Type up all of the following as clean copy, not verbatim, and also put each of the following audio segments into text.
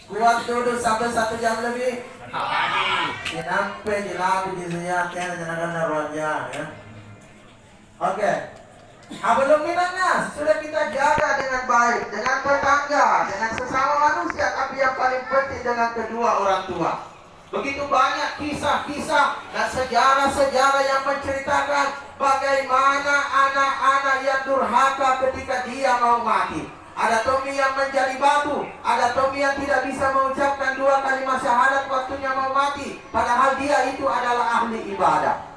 Kuat duduk sampai 1 jam lebih. Sampai di labi di senyapnya jangan naruhnya ya. Oke. Belum minatnya sudah kita jaga dengan baik, dengan tetangga, dengan sesama manusia, tapi yang paling penting dengan kedua orang tua. Begitu banyak kisah-kisah dan sejarah-sejarah yang menceritakan bagaimana anak-anak yang durhaka ketika dia mau mati. Ada Tommy yang menjadi batu, ada Tommy yang tidak bisa mengucapkan 2 kalimat syahadat waktunya mau mati, padahal dia itu adalah ahli ibadah.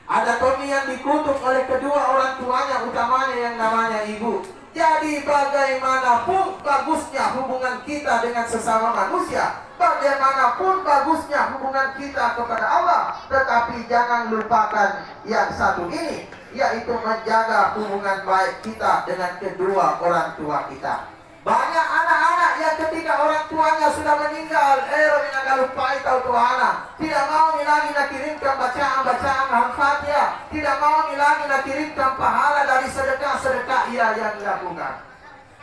Ada Tommy yang dikutuk oleh kedua orang tuanya, utamanya yang namanya ibu. Jadi bagaimanapun bagusnya hubungan kita dengan sesama manusia, bagaimanapun bagusnya hubungan kita kepada Allah, tetapi jangan lupakan yang satu ini, yaitu menjaga hubungan baik kita dengan kedua orang tua kita. Banyak anak-anak yang ketika orang tuanya sudah meninggal, lupai tahu Tuhan, tidak mau lagi nak kirimkan bacaan-bacaan Al-Fatihah, tidak mau lagi nak kirimkan pahala dari sedekah-sedekah ia yang dilakukan.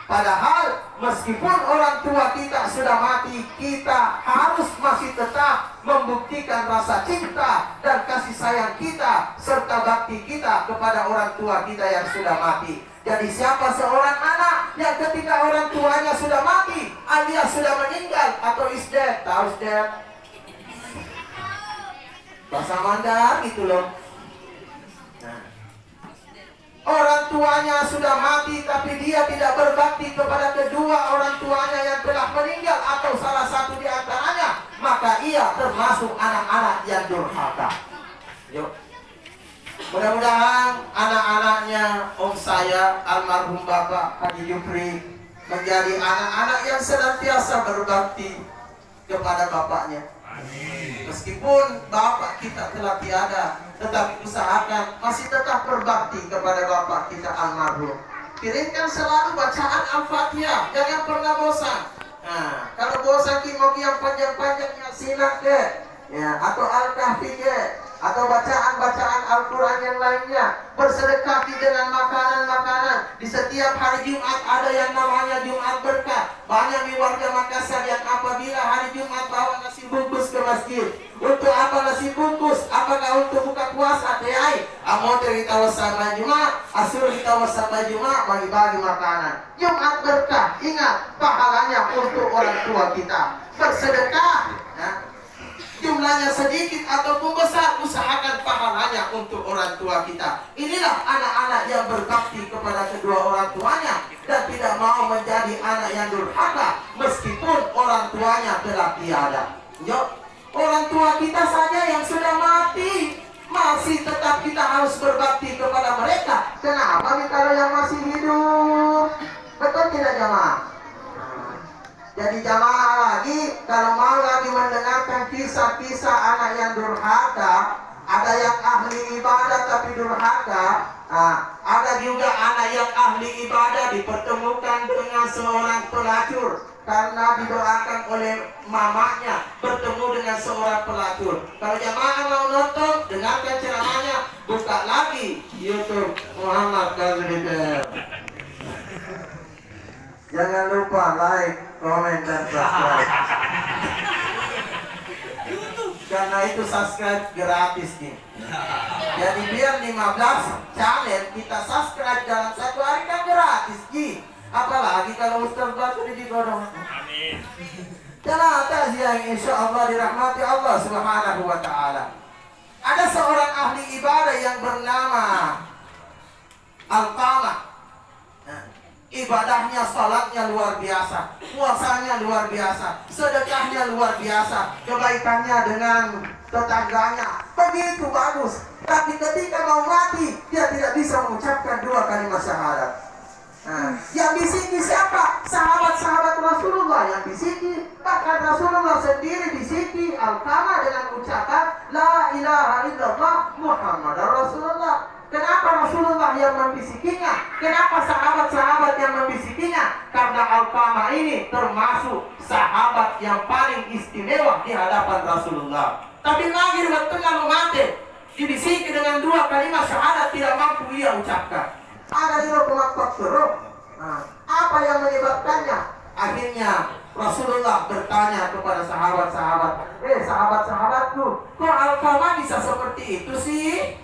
Padahal meskipun orang tua kita sudah mati, kita harus masih tetap membuktikan rasa cinta dan kasih sayang kita serta bakti kita kepada orang tua kita yang sudah mati. Jadi siapa seorang anak yang ketika orang tuanya sudah mati, alias sudah meninggal atau is dead, tahu is dead? Bahasa Mandar gitu loh. Nah, orang tuanya sudah mati tapi dia tidak berbakti kepada kedua orang tuanya yang telah meninggal atau salah satu di antaranya, maka ia termasuk anak-anak yang durhaka. Yuk. Mudah-mudahan anak-anaknya om saya almarhum Bapak Haji Jupri menjadi anak-anak yang senantiasa berbakti kepada bapaknya. Meskipun bapak kita telah tiada, tetapi usahakan masih tetap berbakti kepada bapak kita almarhum. Kirimkan selalu bacaan Al-Fatihah, jangan pernah bosan. Nah, kalau bosan mau yang panjang-panjangnya sinak deh, ya, atau Al-Kahfi deh, atau bacaan-bacaan Al-Quran yang lainnya. Bersedekah dengan makanan-makanan. Di setiap hari Jumat ada yang namanya Jumat Berkah. Banyak di warga Makassar yang apabila hari Jumat bawa nasi bungkus ke masjid. Untuk apa nasi bungkus? Apakah untuk buka puasa? Teai amote kita bersama Jumat, asur kita bersama Jumat, bagi-bagi makanan. Jumat Berkah, ingat pahalanya untuk orang tua kita. Bersedekah, nah, jumlahnya sedikit ataupun besar, usahakan pahalanya untuk orang tua kita. Inilah anak-anak yang berbakti kepada kedua orang tuanya dan tidak mau menjadi anak yang durhaka meskipun orang tuanya telah tiada. Yuk, orang tua kita saja yang sudah mati masih tetap kita harus berbakti kepada mereka. Kenapa nih kalau yang masih hidup? Betul tidak jamaah? Jadi jamaah lagi, kalau mau lagi mendengarkan kisah-kisah anak yang durhaka, ada yang ahli ibadah tapi durhaka, ada juga anak yang ahli ibadah dipertemukan dengan seorang pelacur karena didoakan oleh mamanya bertemu dengan seorang pelacur. Kalau jamaah mau nonton, dengarkan ceramahnya, buka lagi YouTube Muhammad Kazriber. Jangan lupa like, komen, dan subscribe. Karena itu subscribe gratis nih. Jadi biar 15 channel kita subscribe dalam 1 hari kan gratis Ji. Apalagi kalau Ustaz Batu digodong. Amin. Jalan atas yang insya Allah dirahmati Allah Subhanahu wa ta'ala. Ada seorang ahli ibadah yang bernama Al-Qamah. Ibadahnya, salatnya luar biasa, puasanya luar biasa, sedekahnya luar biasa, kebaikannya dengan tetangganya begitu bagus. Tapi ketika mau mati, dia tidak bisa mengucapkan 2 kalimat syahadat. Yang bisiki siapa? Sahabat-sahabat Rasulullah yang bisiki. Bahkan Rasulullah sendiri bisiki Al-Qamah dengan ucapan La ilaha illallah Muhammadar Rasulullah. Kenapa Rasulullah yang membisikinya? Kenapa sahabat-sahabat yang membisikinya? Karena Al-Qamah ini termasuk sahabat yang paling istimewa di hadapan Rasulullah. Tapi lagi di tengah mati, dibisiki dengan 2 kalimat syahadat tidak mampu ia ucapkan. Ada di faktor. Apa yang menyebabkannya? Akhirnya Rasulullah bertanya kepada sahabat-sahabat, sahabat-sahabatku, kok Alqamah bisa seperti itu sih?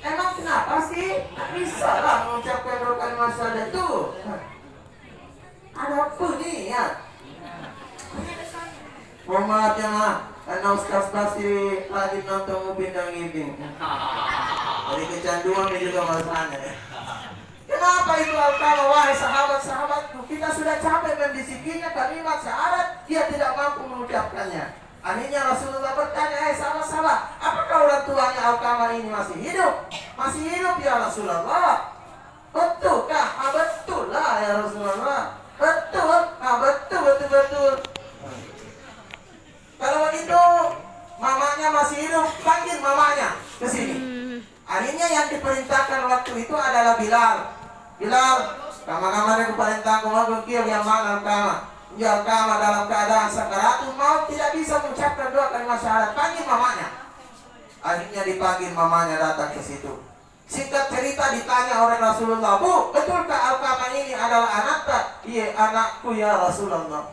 Emang kenapa sih? Tak bisa lah mengucapkan dua kalimat syahadat itu. Ada apa nih ya? Mohon maaf ya ma, karena Ustaz Basri lagi nonton Upin dan Ipin. Jadi kecanduan ini juga masalahnya. Kenapa itu Alqamah? Wahai sahabat-sahabatku, kita sudah capek mendisiplinnya kalimat syahadat, dia tidak mampu mengucapkannya. Akhirnya Rasulullah bertanya, sahabat-sahabat, apakah orang tuanya Alqamah ini masih hidup? Masih hidup ya Rasulullah. Betulkah? Betul lah ya Rasulullah. Betul, betul. Kalau begitu, mamanya masih hidup, panggil mamanya ke sini. Akhirnya yang diperintahkan waktu itu adalah Bilal. Bilal, kamar-kamarnya keperintahkan waktu kia yang mana Alqamah. Ya Alqamah dalam keadaan sakaratul maut tidak bisa mengucapkan dua kalimat syahadat. Panggil mamanya. Akhirnya dipanggil mamanya datang ke situ. Singkat cerita ditanya oleh Rasulullah, Bu, betulkah Alqamah ini adalah anaknya? Iya, anakku ya Rasulullah.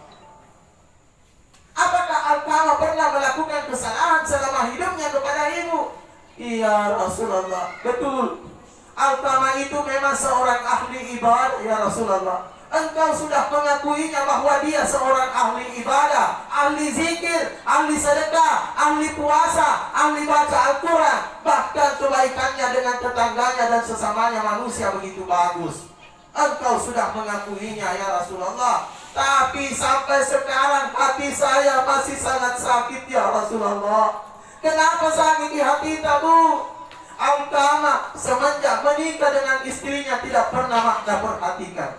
Apakah Alqamah pernah melakukan kesalahan selama hidupnya kepada ibu? Iya Rasulullah, betul. Alqamah itu memang seorang ahli ibadah ya Rasulullah. Engkau sudah mengakuinya bahwa dia seorang ahli ibadah, ahli zikir, ahli sedekah, ahli puasa, ahli baca Al-Quran. Bahkan kebaikannya dengan tetangganya dan sesamanya manusia begitu bagus. Engkau sudah mengakuinya ya Rasulullah. Tapi sampai sekarang hati saya masih sangat sakit ya Rasulullah. Kenapa sakit di hati Bu? Alqamah semenjak menikah dengan istrinya tidak pernah makna perhatikan.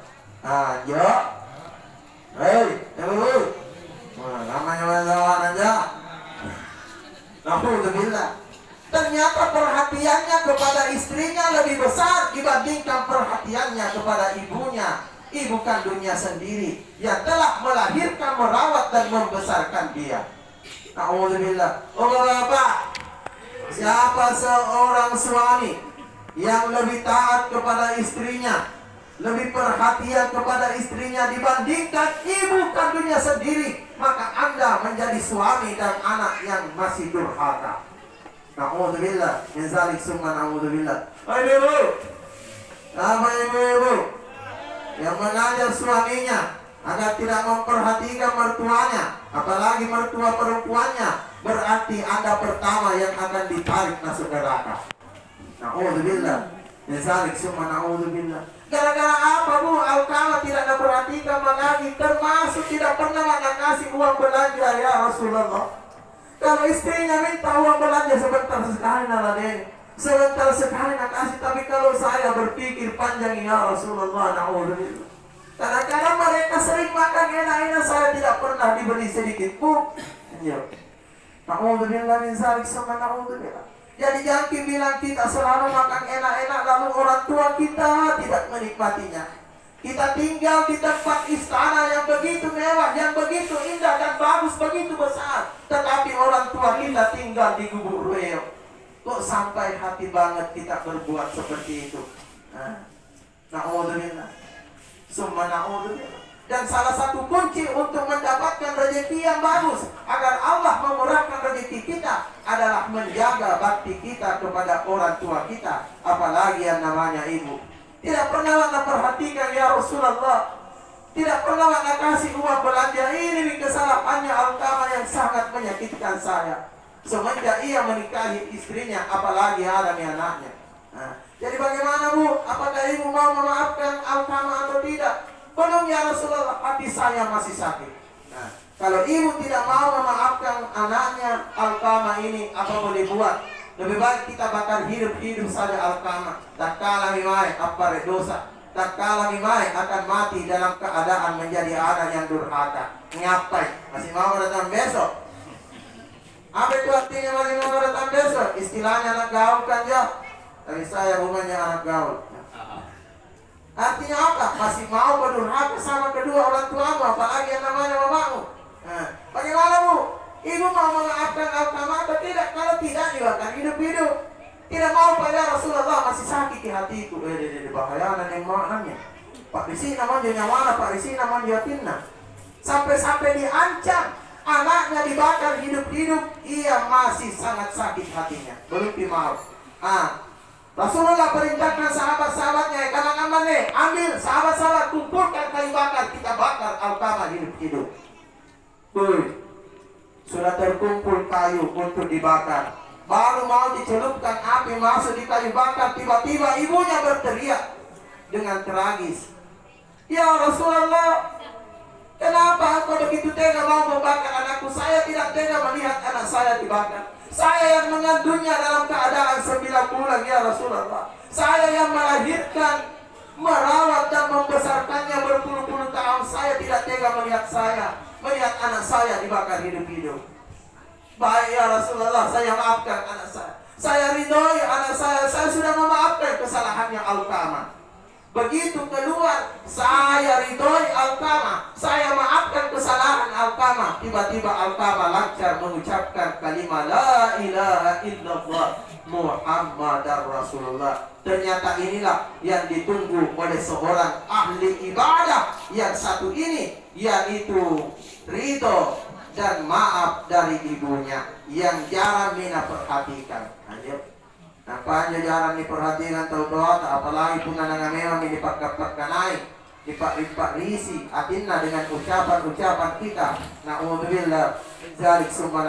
Ya. Namanya masalah aja. Alhamdulillah. Ternyata perhatiannya kepada istrinya lebih besar dibandingkan perhatiannya kepada ibunya. Ibu kandungnya sendiri yang telah melahirkan, merawat dan membesarkan dia. Alhamdulillah. Bapak, siapa seorang suami yang lebih taat kepada istrinya, lebih perhatian kepada istrinya dibandingkan ibu kandungnya sendiri, maka Anda menjadi suami dan anak yang masih durhaka. Na'udzubillah min zalik summa na'udzubillah. Ibu, apa ibu yang mengajar suaminya agar tidak memperhatikan mertuanya, apalagi mertua perempuannya, berarti Anda pertama yang akan ditarik masuk neraka. Na'udzubillah min zalik summa na'udzubillah. Gara-gara apa Bu? Alqamah tidak memperhatikan lagi, termasuk tidak pernah kasih uang belanja ya Rasulullah. Kalau istrinya minta uang belanja sebentar sekali Raden, sebentar sekali nak kasih, tapi kalau saya berpikir panjang ya Rasulullah, na'udzubillah. Kadang-kadang mereka sering makan enak-enak, saya tidak pernah diberi sedikit pun. Na'udzubillah min zalik summa na'udzubillah. Jadi jangan bilang kita selalu makan enak-enak lalu orang tua kita tidak menikmatinya. Kita tinggal di tempat istana yang begitu mewah, yang begitu indah dan bagus, begitu besar, tetapi orang tua kita tinggal di gubuk reok. Kok sampai hati banget kita berbuat seperti itu? Na'udzubillah summa na'udzubillah. Dan salah satu kunci untuk mendapatkan rezeki yang bagus agar Allah memurahkan rezeki kita adalah menjaga bakti kita kepada orang tua kita, apalagi yang namanya ibu. Tidak pernah Anda perhatikan ya Rasulullah, tidak pernah Anda kasih uang belanja. Ini kesalahannya Alqamah yang sangat menyakitkan saya. Semenjak ia menikahi istrinya, apalagi ada anaknya. Jadi bagaimana Bu? Apakah ibu mau memaafkan Alqamah atau tidak? Belum ya Rasulullah, hati saya masih sakit. Kalau ibu tidak mau memaafkan anaknya Alqamah ini, apa boleh buat? Lebih baik kita bakal hidup-hidup saja Alqamah. Tak kalah mimai apa dosa. Tak kalah mimai akan mati dalam keadaan menjadi anak yang durhaka. Ngapain? Masih mau datang besok? Apa itu artinya masih mau datang besok? Istilahnya anak gaul kan ya? Tapi saya rumahnya anak gaul. Artinya apa? Masih mau berdurhaka sama kedua orang tuamu, apalagi yang namanya mamamu. Bagaimana Bu? Ibu mau memaafkan Alqamah atau tidak? Kalau tidak, juga akan hidup-hidup. Tidak mau pada Rasulullah, masih sakit di hatiku. Bahaya dan yang maknanya. Pak Risi namanya nyawana, Pak Risi namanya yatimna. Sampai-sampai diancam, anaknya dibakar hidup-hidup, ia masih sangat sakit hatinya, belum dimaaf. Rasulullah perintahkan sahabat-sahabatnya, karena aman nih, ambil sahabat-sahabat, kumpulkan kayu bakar, kita bakar Alqamah hidup-hidup. Sudah terkumpul kayu untuk dibakar. Baru mau dicelupkan api masuk di kayu bakar, tiba-tiba ibunya berteriak dengan tragis, "Ya Rasulullah, kenapa engkau begitu tega mau membakar anakku? Saya tidak tega melihat anak saya dibakar. Saya yang mengandungnya dalam keadaan 9 bulan, ya Rasulullah. Saya yang melahirkan, merawat dan membesarkannya berpuluh-puluh tahun. Saya tidak tega melihat anak saya dibakar hidup-hidup. Baik ya Rasulullah, saya maafkan anak saya. Saya ridhoi anak saya sudah memaafkan kesalahannya Alqamah. Begitu keluar, saya ridhoi Alqamah, saya maafkan kesalahan Alqamah. Tiba-tiba Alqamah lancar mengucapkan kalimat la ilaha illallah Muhammadar Rasulullah. Ternyata inilah yang ditunggu oleh seorang ahli ibadah yang satu ini, yaitu ridho dan maaf dari ibunya yang jarang Mina perhatikan. Lanjut. Nampaknya jarang diperhatikan terdoa, apalagi punanang memang dipakai dipak risi atinna dengan ucapan-ucapan kita. Na'udzubillah zalik summa